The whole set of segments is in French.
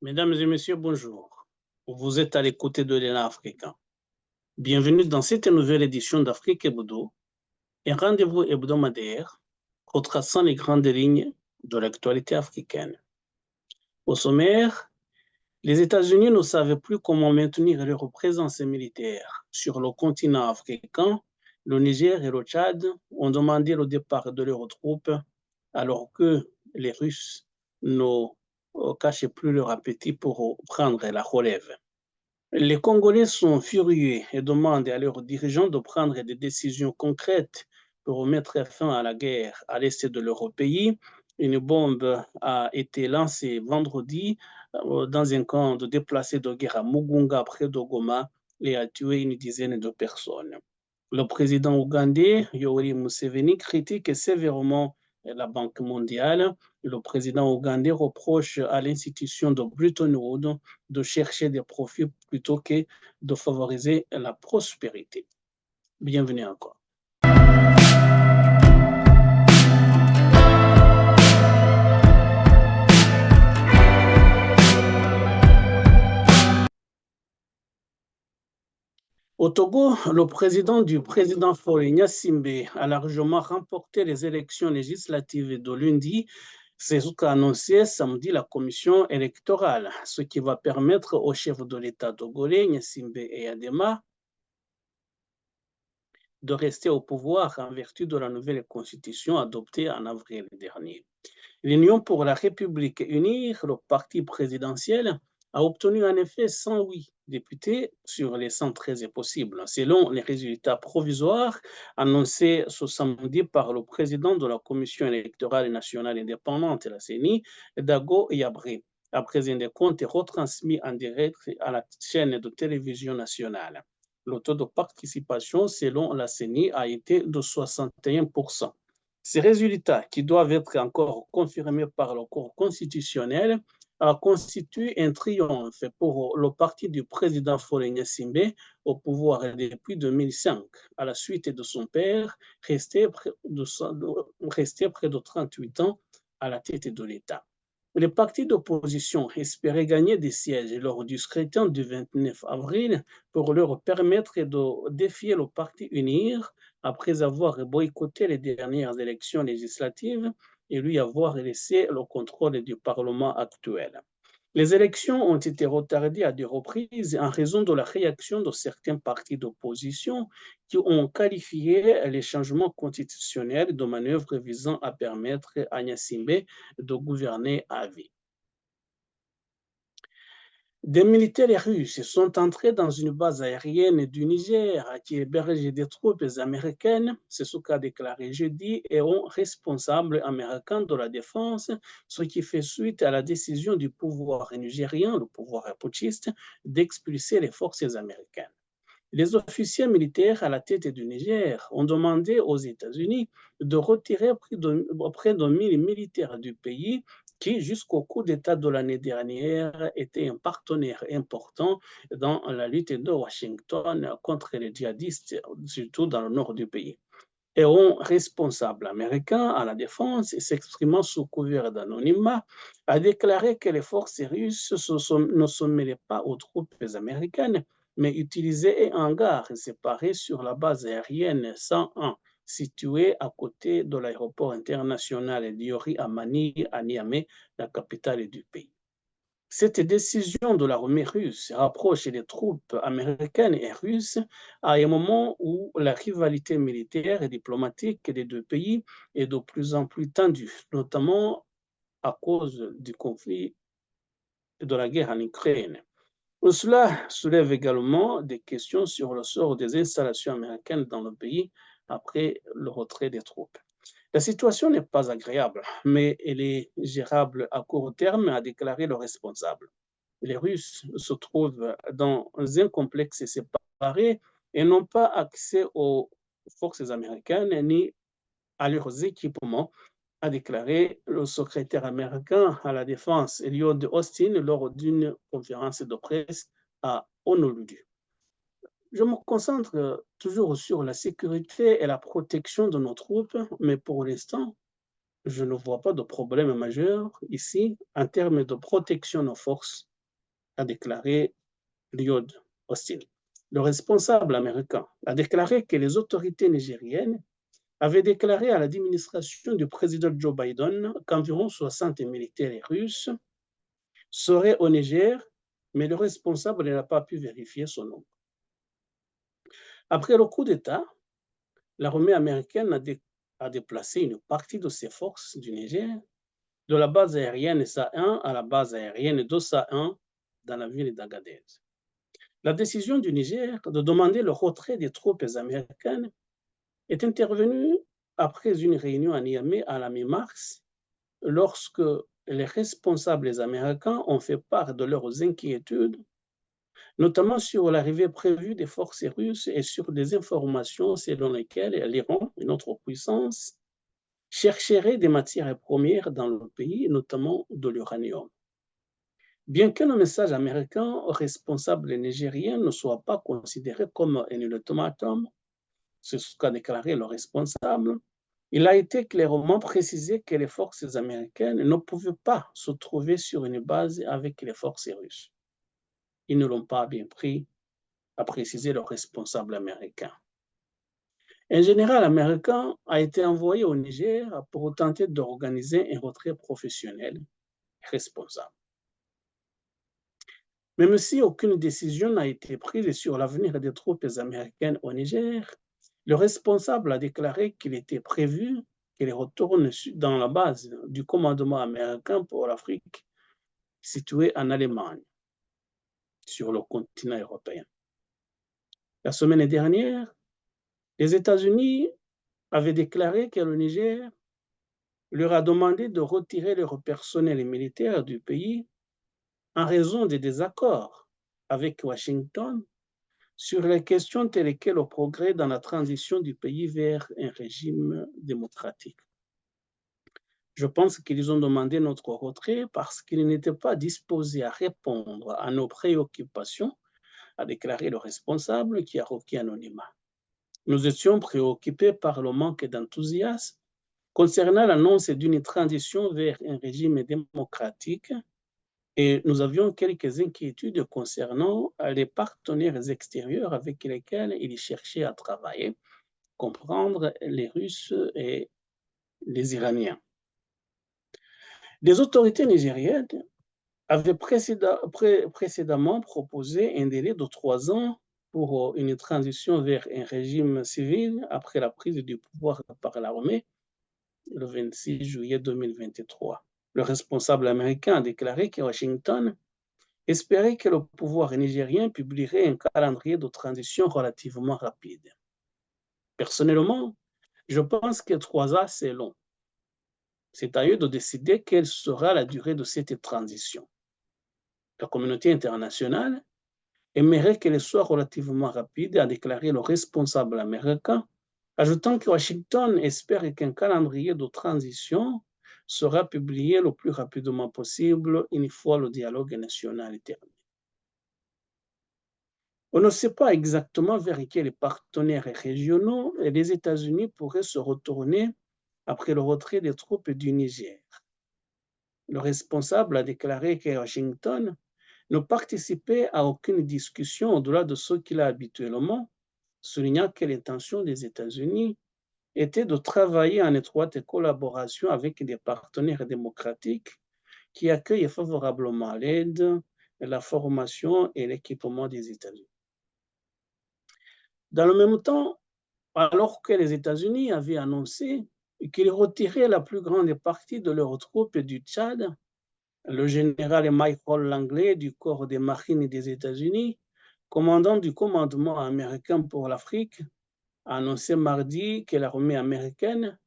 Mesdames et messieurs, bonjour. Vous êtes à l'écoute de l'Élan africain. Bienvenue dans cette nouvelle édition d'Afrique Hebdo, un rendez-vous hebdomadaire retraçant les grandes lignes de l'actualité africaine. Au sommaire, les États-Unis ne savaient plus comment maintenir leur présence militaire sur le continent africain. Le Niger et le Tchad ont demandé le départ de leurs troupes alors que les Russes ne cachaient plus leur appétit pour prendre la relève. Les Congolais sont furieux et demandent à leurs dirigeants de prendre des décisions concrètes pour mettre fin à la guerre à l'est de leur pays. Une bombe a été lancée vendredi dans un camp de déplacés de guerre à Mugunga, près de Goma, et a tué une dizaine de personnes. Le président ougandais, Yoweri Museveni, critique sévèrement la Banque mondiale. Le président ougandais reproche à l'institution de Bretton Woods de chercher des profits plutôt que de favoriser la prospérité. Bienvenue encore. Au Togo, le président Faure Gnassingbé a largement remporté les élections législatives de lundi. C'est ce qu'a annoncé samedi la commission électorale, ce qui va permettre au chef de l'État togolais, Gnassingbé Eyadema, de rester au pouvoir en vertu de la nouvelle constitution adoptée en avril dernier. L'Union pour la République unie, le parti présidentiel, a obtenu en effet 108 députés sur les 113 possibles, selon les résultats provisoires annoncés ce samedi par le président de la Commission électorale nationale indépendante, la CENI, Dago Yabré, après un décompte retransmis en direct à la chaîne de télévision nationale. Le taux de participation, selon la CENI, a été de 61%. Ces résultats, qui doivent être encore confirmés par le Cour constitutionnel, constituent un triomphe pour le parti du président Faure Gnassingbé au pouvoir depuis 2005, à la suite de son père, resté près de 38 ans à la tête de l'État. Les partis d'opposition espéraient gagner des sièges lors du scrutin du 29 avril pour leur permettre de défier le parti UNIR après avoir boycotté les dernières élections législatives et lui avoir laissé le contrôle du Parlement actuel. Les élections ont été retardées à 2 reprises en raison de la réaction de certains partis d'opposition qui ont qualifié les changements constitutionnels de manœuvres visant à permettre à Gnassingbé de gouverner à vie. Des militaires russes sont entrés dans une base aérienne du Niger qui héberge des troupes américaines, c'est ce qu'a déclaré jeudi un responsable américain de la défense, ce qui fait suite à la décision du pouvoir nigérien, le pouvoir putschiste, d'expulser les forces américaines. Les officiers militaires à la tête du Niger ont demandé aux États-Unis de retirer près de 1000 militaires du pays qui, jusqu'au coup d'État de l'année dernière, était un partenaire important dans la lutte de Washington contre les djihadistes, surtout dans le nord du pays. Et un responsable américain à la défense, s'exprimant sous couvert d'anonymat, a déclaré que les forces russes ne se mêlaient pas aux troupes américaines, mais utilisaient un hangar séparé sur la base aérienne 101, située à côté de l'aéroport international d'Iori Amani à Niamey, la capitale du pays. Cette décision de l'armée russe rapproche les troupes américaines et russes à un moment où la rivalité militaire et diplomatique des deux pays est de plus en plus tendue, notamment à cause du conflit et de la guerre en Ukraine. Cela soulève également des questions sur le sort des installations américaines dans le pays après le retrait des troupes. La situation n'est pas agréable, mais elle est gérable à court terme, a déclaré le responsable. Les Russes se trouvent dans un complexe séparé et n'ont pas accès aux forces américaines ni à leurs équipements, a déclaré le secrétaire américain à la défense, Lloyd Austin, lors d'une conférence de presse à Honolulu. Je me concentre toujours sur la sécurité et la protection de nos troupes, mais pour l'instant, je ne vois pas de problème majeur ici en termes de protection de nos forces a déclaré Lloyd Austin. Le responsable américain a déclaré que les autorités nigériennes avaient déclaré à l'administration du président Joe Biden qu'environ 60 militaires russes seraient au Niger, mais le responsable n'a pas pu vérifier son nom. Après le coup d'État, l'armée américaine a déplacé une partie de ses forces du Niger de la base aérienne SA-1 à la base aérienne d'Ossa-1 dans la ville d'Agadez. La décision du Niger de demander le retrait des troupes américaines est intervenue après une réunion à Niamey à la mi-mars, lorsque les responsables américains ont fait part de leurs inquiétudes, notamment sur l'arrivée prévue des forces russes et sur des informations selon lesquelles l'Iran, une autre puissance, chercherait des matières premières dans le pays, notamment de l'uranium. Bien que le message américain aux responsables nigériens ne soit pas considéré comme un ultimatum, c'est ce qu'a déclaré le responsable, il a été clairement précisé que les forces américaines ne pouvaient pas se trouver sur une base avec les forces russes. Ils ne l'ont pas bien pris, a précisé le responsable américain. Un général américain a été envoyé au Niger pour tenter d'organiser un retrait professionnel responsable. Même si aucune décision n'a été prise sur l'avenir des troupes américaines au Niger, le responsable a déclaré qu'il était prévu qu'elles retournent dans la base du commandement américain pour l'Afrique, située en Allemagne, sur le continent européen. La semaine dernière, les États-Unis avaient déclaré que le Niger leur a demandé de retirer leur personnel militaire du pays en raison des désaccords avec Washington sur les questions telles que le progrès dans la transition du pays vers un régime démocratique. Je pense qu'ils ont demandé notre retrait parce qu'ils n'étaient pas disposés à répondre à nos préoccupations, a déclaré le responsable qui a requis anonymat. Nous étions préoccupés par le manque d'enthousiasme concernant l'annonce d'une transition vers un régime démocratique et nous avions quelques inquiétudes concernant les partenaires extérieurs avec lesquels ils cherchaient à travailler, comprendre les Russes et les Iraniens. Les autorités nigériennes avaient précédemment proposé un délai de 3 ans pour une transition vers un régime civil après la prise du pouvoir par l'armée le 26 juillet 2023. Le responsable américain a déclaré que Washington espérait que le pouvoir nigérien publierait un calendrier de transition relativement rapide. Personnellement, je pense que 3 ans, c'est long. C'est à eux de décider quelle sera la durée de cette transition. La communauté internationale aimerait qu'elle soit relativement rapide, a déclaré le responsable américain, ajoutant que Washington espère qu'un calendrier de transition sera publié le plus rapidement possible une fois le dialogue national terminé. On ne sait pas exactement vers quels partenaires régionaux les États-Unis pourraient se retourner après le retrait des troupes du Niger. Le responsable a déclaré que Washington ne participait à aucune discussion au-delà de ce qu'il a habituellement, soulignant que l'intention des États-Unis était de travailler en étroite collaboration avec des partenaires démocratiques qui accueillent favorablement l'aide, la formation et l'équipement des États-Unis. Dans le même temps, alors que les États-Unis avaient annoncé qu'ils retiraient la plus grande partie de leurs troupes du Tchad, le général Michael Langley du corps des marines des États-Unis, commandant du commandement américain pour l'Afrique, a annoncé mardi que l'armée américaine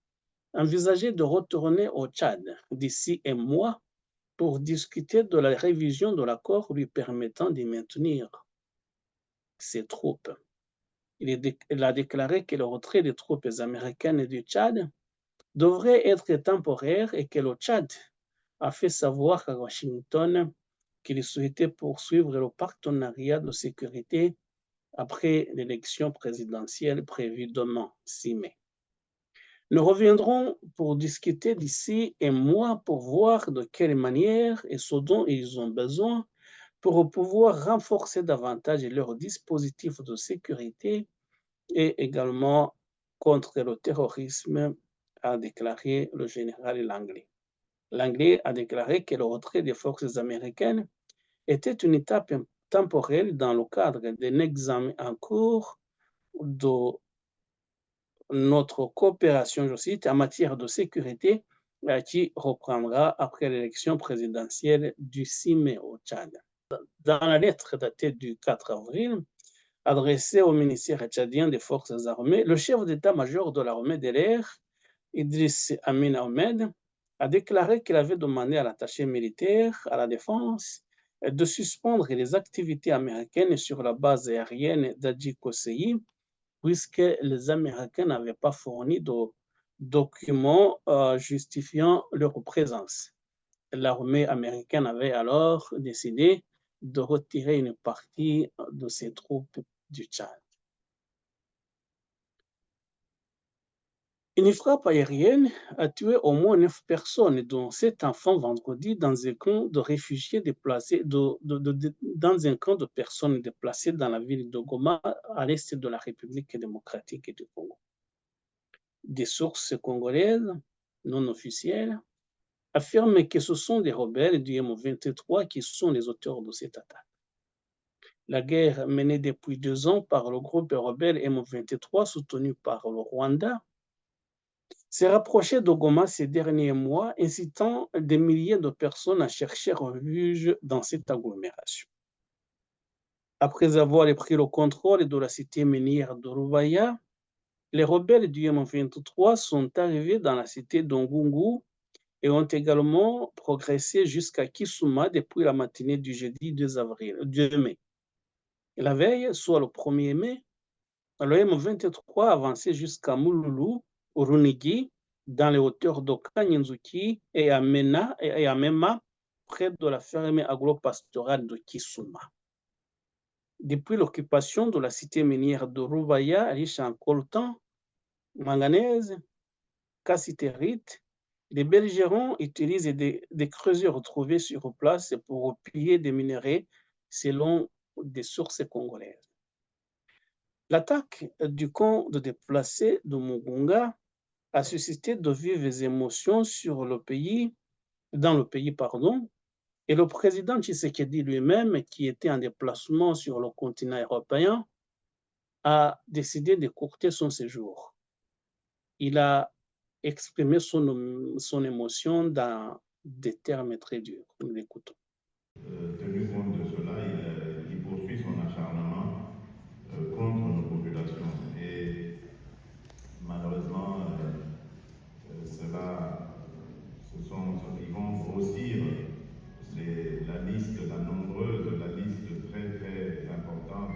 envisageait de retourner au Tchad d'ici un mois pour discuter de la révision de l'accord lui permettant de maintenir ses troupes. Il a déclaré que le retrait des troupes américaines du Tchad devrait être temporaire et que le Tchad a fait savoir à Washington qu'il souhaitait poursuivre le partenariat de sécurité après l'élection présidentielle prévue demain, 6 mai. Nous reviendrons pour discuter d'ici un mois pour voir de quelle manière et ce dont ils ont besoin pour pouvoir renforcer davantage leurs dispositifs de sécurité et également contre le terrorisme, a déclaré le général Langley. Langley a déclaré que le retrait des forces américaines était une étape temporelle dans le cadre d'un examen en cours de notre coopération, je cite, en matière de sécurité qui reprendra après l'élection présidentielle du 6 mai au Tchad. Dans la lettre datée du 4 avril, adressée au ministère tchadien des Forces armées, le chef d'état-major de l'armée de l'air, Idriss Amin Ahmed, a déclaré qu'il avait demandé à l'attaché militaire à la défense de suspendre les activités américaines sur la base aérienne d'Adji Kosei, puisque les Américains n'avaient pas fourni de documents justifiant leur présence. L'armée américaine avait alors décidé de retirer une partie de ses troupes du Tchad. Une frappe aérienne a tué au moins 9 personnes, dont 7 enfants vendredi, dans un camp de réfugiés déplacés, dans un camp de personnes déplacées dans la ville de Goma, à l'est de la République démocratique du Congo. Des sources congolaises non officielles affirment que ce sont des rebelles du M23 qui sont les auteurs de cette attaque. La guerre menée depuis 2 ans par le groupe rebelle M23 soutenu par le Rwanda s'est rapprochée de Goma ces derniers mois, incitant des milliers de personnes à chercher refuge dans cette agglomération. Après avoir pris le contrôle de la cité minière de Rubaya, les rebelles du M23 sont arrivés dans la cité d'Ongungu et ont également progressé jusqu'à Kisuma depuis la matinée du jeudi 2 mai. Et la veille, soit le 1er mai, le M23 avançait jusqu'à Mululu, au Runigi, dans les hauteurs de Kanyinzuki et à Mema, près de la ferme agro-pastorale de Kisuma. Depuis l'occupation de la cité minière de Rubaya, riche en coltan, manganèse, cassitérite, les belligérants utilisent des creuseurs retrouvés sur place pour piller des minerais selon des sources congolaises. L'attaque du camp de déplacés de Mugunga a suscité de vives émotions dans le pays, et le président Tshisekedi lui-même, qui était en déplacement sur le continent européen, a décidé d'écourter son séjour. Il a exprimé son émotion dans des termes très durs. Nous l'écoutons. Tenu compte de cela, il poursuit son acharnement contre nos populations. Et malheureusement, ils vont grossir la liste très très importante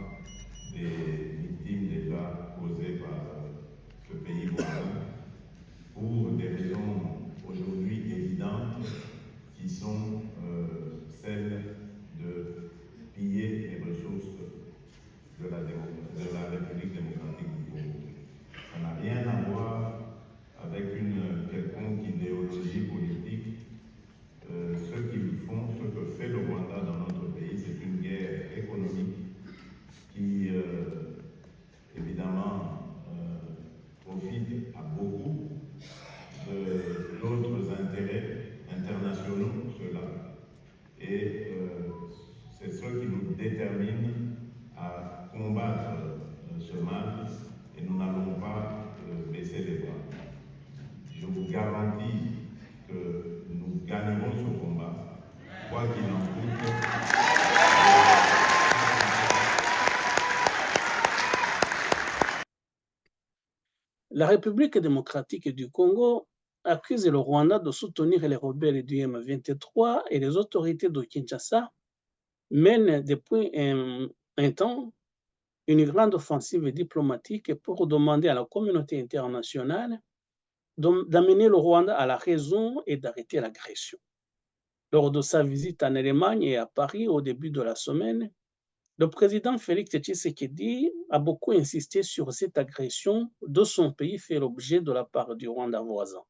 des victimes déjà causées par ce pays voisin pour des raisons aujourd'hui évidentes qui sont celles de piller les ressources de la République démocratique du Congo. Ça n'a rien à voir avec une quelconque idéologie politique. Ce qu'ils font, ce que fait le Rwanda dans notre pays, c'est une guerre économique qui, évidemment, profite à beaucoup d'autres intérêts internationaux, ceux-là. Et c'est ce qui nous détermine à combattre ce mal, et nous n'allons pas baisser les bras. Je vous garantis que nous gagnerons ce combat, quoi qu'il en coûte. La République démocratique du Congo accuse le Rwanda de soutenir les rebelles du M23 et les autorités de Kinshasa mènent depuis un temps une grande offensive diplomatique pour demander à la communauté internationale d'amener le Rwanda à la raison et d'arrêter l'agression. Lors de sa visite en Allemagne et à Paris au début de la semaine, le président Félix Tshisekedi a beaucoup insisté sur cette agression de son pays fait l'objet de la part du Rwanda voisin.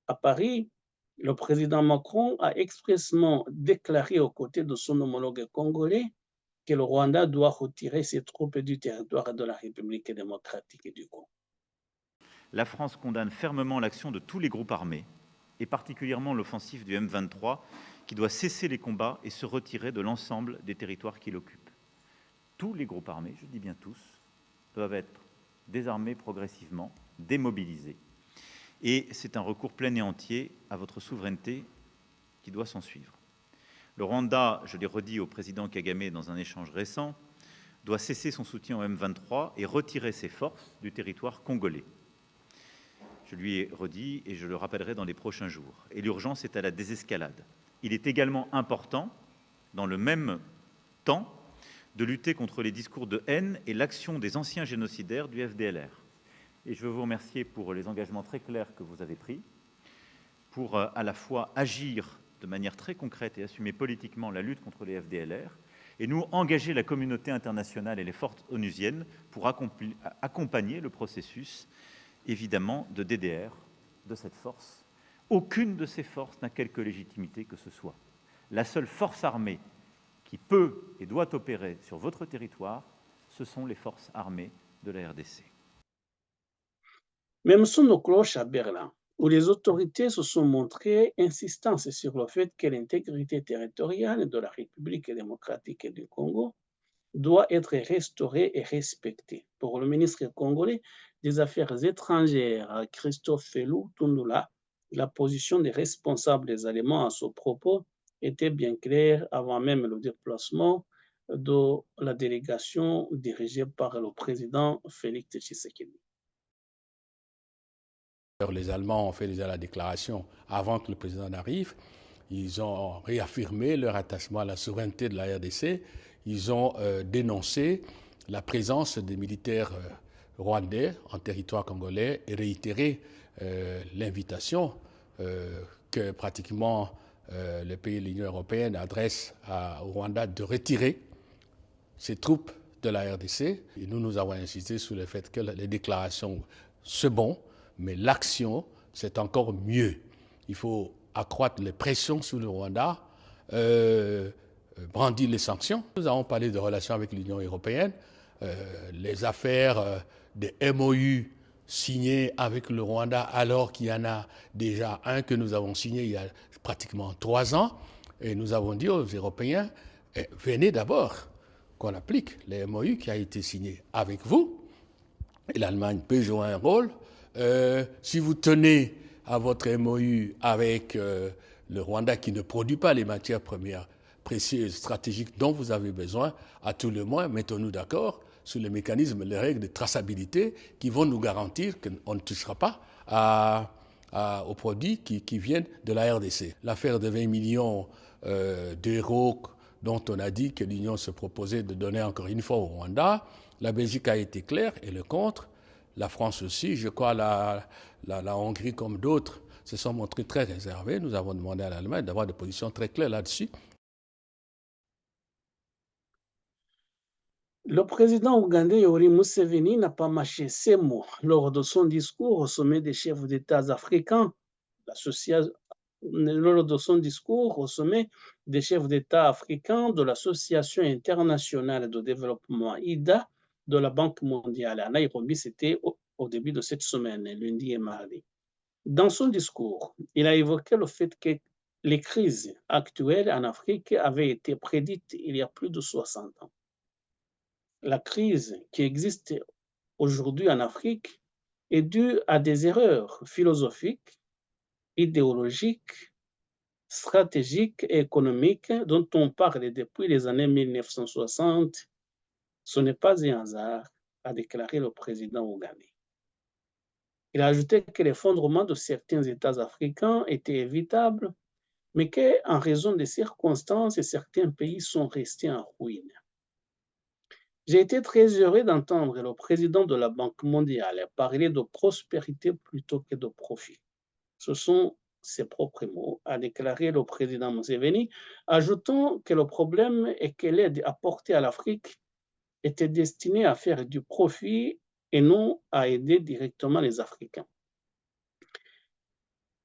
À Paris, Le président Macron a expressément déclaré aux côtés de son homologue congolais que le Rwanda doit retirer ses troupes du territoire de la République démocratique du Congo. La France condamne fermement l'action de tous les groupes armés, et particulièrement l'offensive du M23, qui doit cesser les combats et se retirer de l'ensemble des territoires qu'il occupe. Tous les groupes armés, je dis bien tous, doivent être désarmés progressivement, démobilisés. Et c'est un recours plein et entier à votre souveraineté qui doit s'en suivre. Le Rwanda, je l'ai redit au président Kagame dans un échange récent, doit cesser son soutien au M23 et retirer ses forces du territoire congolais. Je lui ai redit et je le rappellerai dans les prochains jours. Et l'urgence est à la désescalade. Il est également important, dans le même temps, de lutter contre les discours de haine et l'action des anciens génocidaires du FDLR. Et je veux vous remercier pour les engagements très clairs que vous avez pris, pour à la fois agir de manière très concrète et assumer politiquement la lutte contre les FDLR, et nous engager la communauté internationale et les forces onusiennes pour accompagner le processus, évidemment, de DDR de cette force. Aucune de ces forces n'a quelque légitimité que ce soit. La seule force armée qui peut et doit opérer sur votre territoire, ce sont les forces armées de la RDC. Même sous nos cloches à Berlin, où les autorités se sont montrées insistantes sur le fait que l'intégrité territoriale de la République démocratique du Congo doit être restaurée et respectée. Pour le ministre congolais des Affaires étrangères, Christophe Félou Tundula, la position des responsables des Allemands à ce propos était bien claire avant même le déplacement de la délégation dirigée par le président Félix Tshisekedi. Les Allemands ont fait déjà la déclaration avant que le président n'arrive. Ils ont réaffirmé leur attachement à la souveraineté de la RDC. Ils ont dénoncé la présence des militaires rwandais en territoire congolais et réitéré l'invitation que pratiquement les pays de l'Union européenne adressent au Rwanda de retirer ses troupes de la RDC. Et nous avons insisté sur le fait que les déclarations, c'est bon, mais l'action, c'est encore mieux. Il faut accroître les pressions sur le Rwanda, brandir les sanctions. Nous avons parlé de relations avec l'Union européenne, les affaires des MOU signés avec le Rwanda, alors qu'il y en a déjà un que nous avons signé il y a pratiquement 3 ans. Et nous avons dit aux Européens, venez d'abord qu'on applique les MOU qui a été signé avec vous. Et l'Allemagne peut jouer un rôle. Si vous tenez à votre MOU avec le Rwanda qui ne produit pas les matières premières précieuses, stratégiques dont vous avez besoin, à tout le moins, mettons-nous d'accord sur les mécanismes, les règles de traçabilité qui vont nous garantir qu'on ne touchera pas aux produits qui viennent de la RDC. L'affaire de 20 millions d'euros dont on a dit que l'Union se proposait de donner encore une fois au Rwanda, la Belgique a été claire et le contre. La France aussi, je crois la Hongrie comme d'autres se sont montrés très réservés. Nous avons demandé à l'Allemagne d'avoir des positions très claires là-dessus. Le président ougandais Yoweri Museveni n'a pas mâché ses mots lors de son discours au sommet des chefs d'État africains. Lors de son discours au sommet des chefs d'État africains de l'Association internationale de développement IDA de la Banque mondiale à Nairobi, c'était au début de cette semaine, lundi et mardi. Dans son discours, il a évoqué le fait que les crises actuelles en Afrique avaient été prédites il y a plus de 60 ans. La crise qui existe aujourd'hui en Afrique est due à des erreurs philosophiques, idéologiques, stratégiques et économiques dont on parle depuis les années 1960. Ce n'est pas un hasard, a déclaré le président ougandais. Il a ajouté que l'effondrement de certains États africains était évitable, mais qu'en raison des circonstances, certains pays sont restés en ruine. J'ai été très heureux d'entendre le président de la Banque mondiale parler de prospérité plutôt que de profit. Ce sont ses propres mots, a déclaré le président Museveni, ajoutant que le problème est que l'aide apportée à l'Afrique était destinée à faire du profit et non à aider directement les Africains.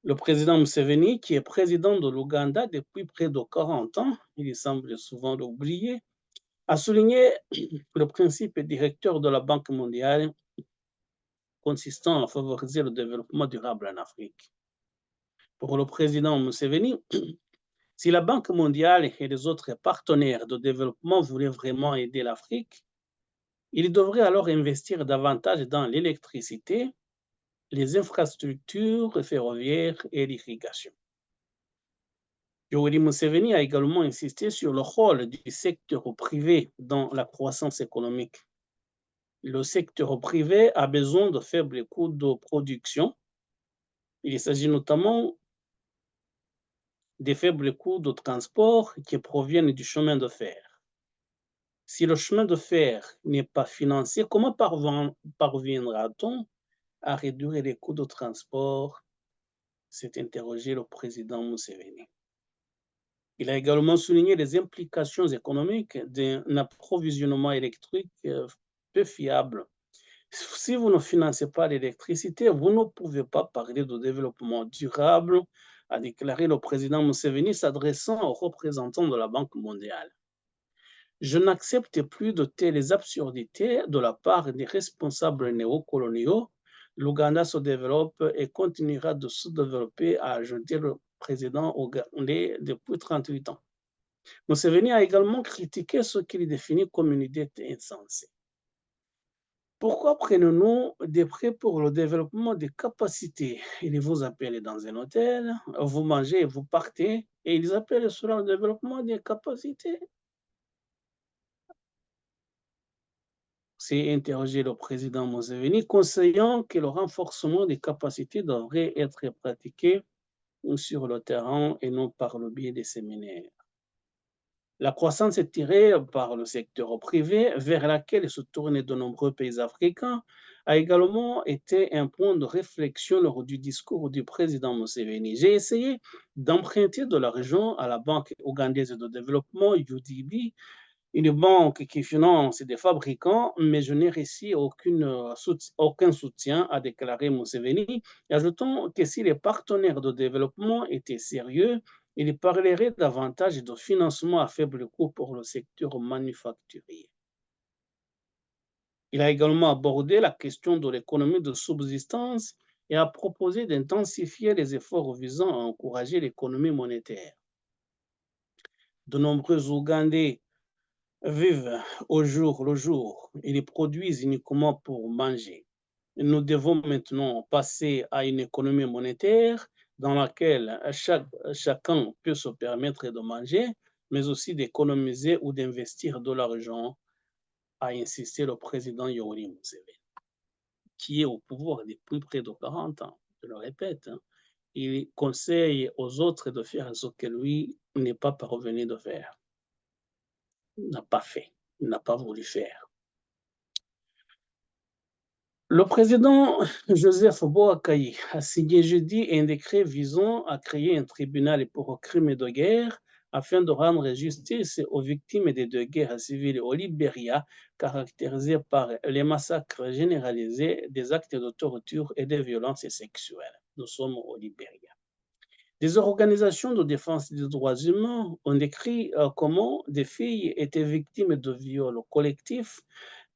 Le président Museveni, qui est président de l'Ouganda depuis près de 40 ans, il semble souvent l'oublier, a souligné le principe directeur de la Banque mondiale consistant à favoriser le développement durable en Afrique. Pour le président Museveni, si la Banque mondiale et les autres partenaires de développement voulaient vraiment aider l'Afrique, ils devraient alors investir davantage dans l'électricité, les infrastructures ferroviaires et l'irrigation. Yoweri Museveni a également insisté sur le rôle du secteur privé dans la croissance économique. Le secteur privé a besoin de faibles coûts de production. Il s'agit notamment des faibles coûts de transport qui proviennent du chemin de fer. Si le chemin de fer n'est pas financé, comment parviendra-t-on à réduire les coûts de transport? S'est interrogé le président Museveni. Il a également souligné les implications économiques d'un approvisionnement électrique peu fiable. Si vous ne financez pas l'électricité, vous ne pouvez pas parler de développement durable, a déclaré le président Museveni s'adressant aux représentants de la Banque mondiale. Je n'accepte plus de telles absurdités de la part des responsables néocoloniaux. L'Ouganda se développe et continuera de se développer, a ajouté le président ougandais depuis 38 ans. Museveni a également critiqué ce qu'il définit comme une idée insensée. Pourquoi prenons-nous des prêts pour le développement des capacités? Ils vous appellent dans un hôtel, vous mangez et vous partez, et ils appellent cela le développement des capacités. S'est interrogé le président Museveni, conseillant que le renforcement des capacités devrait être pratiqué sur le terrain et non par le biais des séminaires. La croissance est tirée par le secteur privé, vers laquelle se tournent de nombreux pays africains, a également été un point de réflexion lors du discours du président Museveni. J'ai essayé d'emprunter de l'argent à la Banque ougandaise de développement, UDB, une banque qui finance des fabricants, mais je n'ai reçu aucun soutien, a déclaré Museveni, ajoutant que si les partenaires de développement étaient sérieux, ils parleraient davantage de financement à faible coût pour le secteur manufacturier. Il a également abordé la question de l'économie de subsistance et a proposé d'intensifier les efforts visant à encourager l'économie monétaire. De nombreux Ougandais vivent au jour le jour. Ils produisent uniquement pour manger. Nous devons maintenant passer à une économie monétaire dans laquelle chacun peut se permettre de manger, mais aussi d'économiser ou d'investir de l'argent, a insisté le président Yoweri Museveni, qui est au pouvoir depuis près de 40 ans. Je le répète, il conseille aux autres de faire ce que lui n'est pas parvenu de faire. N'a pas fait, n'a pas voulu faire. Le président Joseph Boakai a signé jeudi un décret visant à créer un tribunal pour crimes de guerre afin de rendre justice aux victimes des deux guerres civiles au Libéria, caractérisées par les massacres généralisés, des actes de torture et des violences sexuelles. Nous sommes au Libéria. Des organisations de défense des droits humains ont décrit comment des filles étaient victimes de viols collectifs,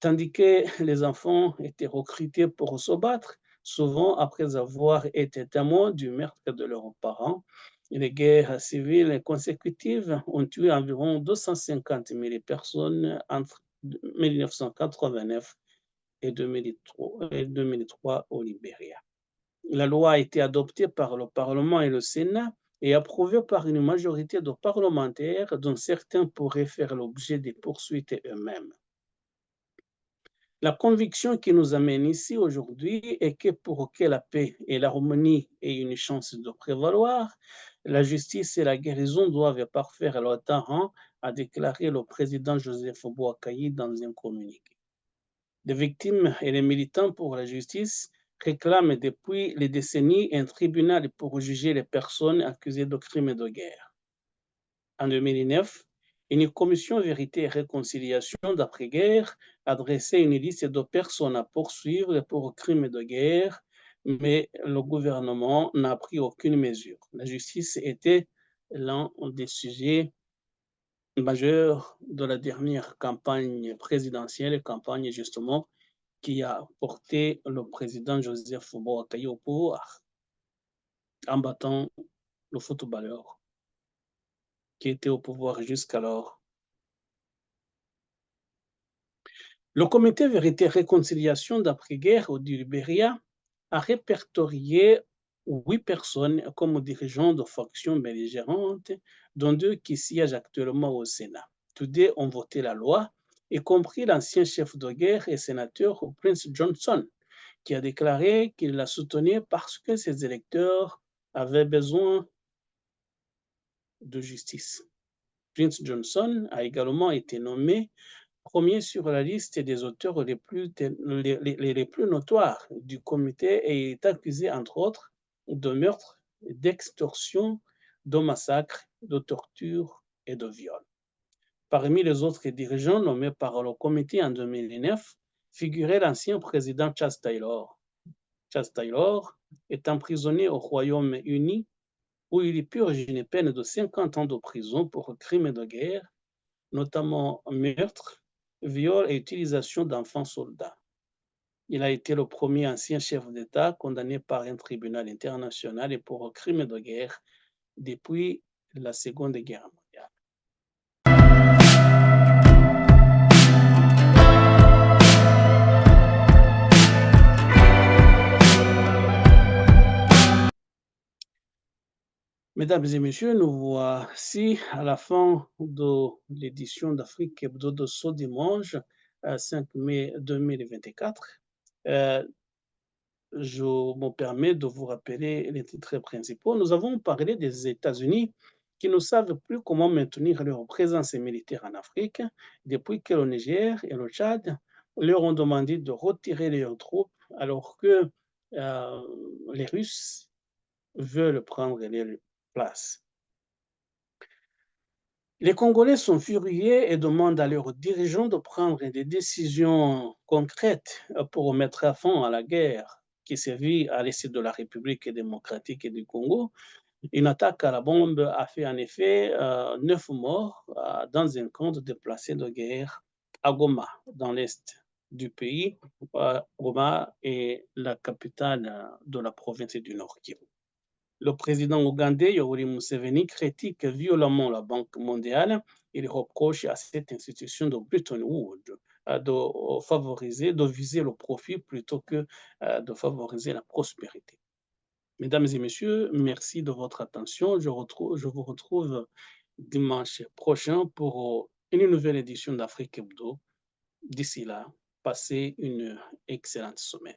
tandis que les enfants étaient recrutés pour se battre, souvent après avoir été témoins du meurtre de leurs parents. Les guerres civiles consécutives ont tué environ 250 000 personnes entre 1989 et 2003 au Libéria. La loi a été adoptée par le Parlement et le Sénat et approuvée par une majorité de parlementaires dont certains pourraient faire l'objet des poursuites eux-mêmes. La conviction qui nous amène ici aujourd'hui est que pour que la paix et l'harmonie aient une chance de prévaloir, la justice et la guérison doivent parfaire leur temps, a déclaré le président Joseph Boakai dans un communiqué. Les victimes et les militants pour la justice réclament depuis des décennies un tribunal pour juger les personnes accusées de crimes de guerre. En 2009, une commission Vérité et Réconciliation d'après-guerre a dressé une liste de personnes à poursuivre pour crimes de guerre, mais le gouvernement n'a pris aucune mesure. La justice était l'un des sujets majeurs de la dernière campagne présidentielle, campagne justement qui a porté le président Joseph Boakai au pouvoir en battant le footballeur qui était au pouvoir jusqu'alors. Le comité Vérité et Réconciliation d'après-guerre du Libéria a répertorié 8 personnes comme dirigeants de factions belligérantes, dont 2 qui siègent actuellement au Sénat. Tous 2 ont voté la loi, y compris l'ancien chef de guerre et sénateur Prince Johnson, qui a déclaré qu'il la soutenait parce que ses électeurs avaient besoin de justice. Prince Johnson a également été nommé premier sur la liste des auteurs les plus notoires du comité et est accusé, entre autres, de meurtre, d'extorsion, de massacre, de torture et de viol. Parmi les autres dirigeants nommés par le comité en 2009 figurait l'ancien président Charles Taylor. Charles Taylor est emprisonné au Royaume-Uni où il purge une peine de 50 ans de prison pour crimes de guerre, notamment meurtre, viol et utilisation d'enfants soldats. Il a été le premier ancien chef d'État condamné par un tribunal international et pour crimes de guerre depuis la Seconde Guerre mondiale. Mesdames et messieurs, nous voici à la fin de l'édition d'Afrique Hebdo de ce dimanche, 5 mai 2024. Je me permets de vous rappeler les titres principaux. Nous avons parlé des États-Unis qui ne savent plus comment maintenir leur présence militaire en Afrique depuis que le Niger et le Tchad leur ont demandé de retirer leurs troupes alors que les Russes veulent prendre les places. Les Congolais sont furieux et demandent à leurs dirigeants de prendre des décisions concrètes pour mettre fin à la guerre qui sévit à l'est de la République démocratique du Congo. Une attaque à la bombe a fait en effet 9 morts dans un camp de déplacés de guerre à Goma, dans l'est du pays. Goma est la capitale de la province du Nord Kivu. Le président ougandais Yoweri Museveni critique violemment la Banque mondiale. Il reproche à cette institution de Bretton Woods de viser le profit plutôt que de favoriser la prospérité. Mesdames et messieurs, merci de votre attention. Je vous retrouve dimanche prochain pour une nouvelle édition d'Afrique Hebdo. D'ici là, passez une excellente semaine.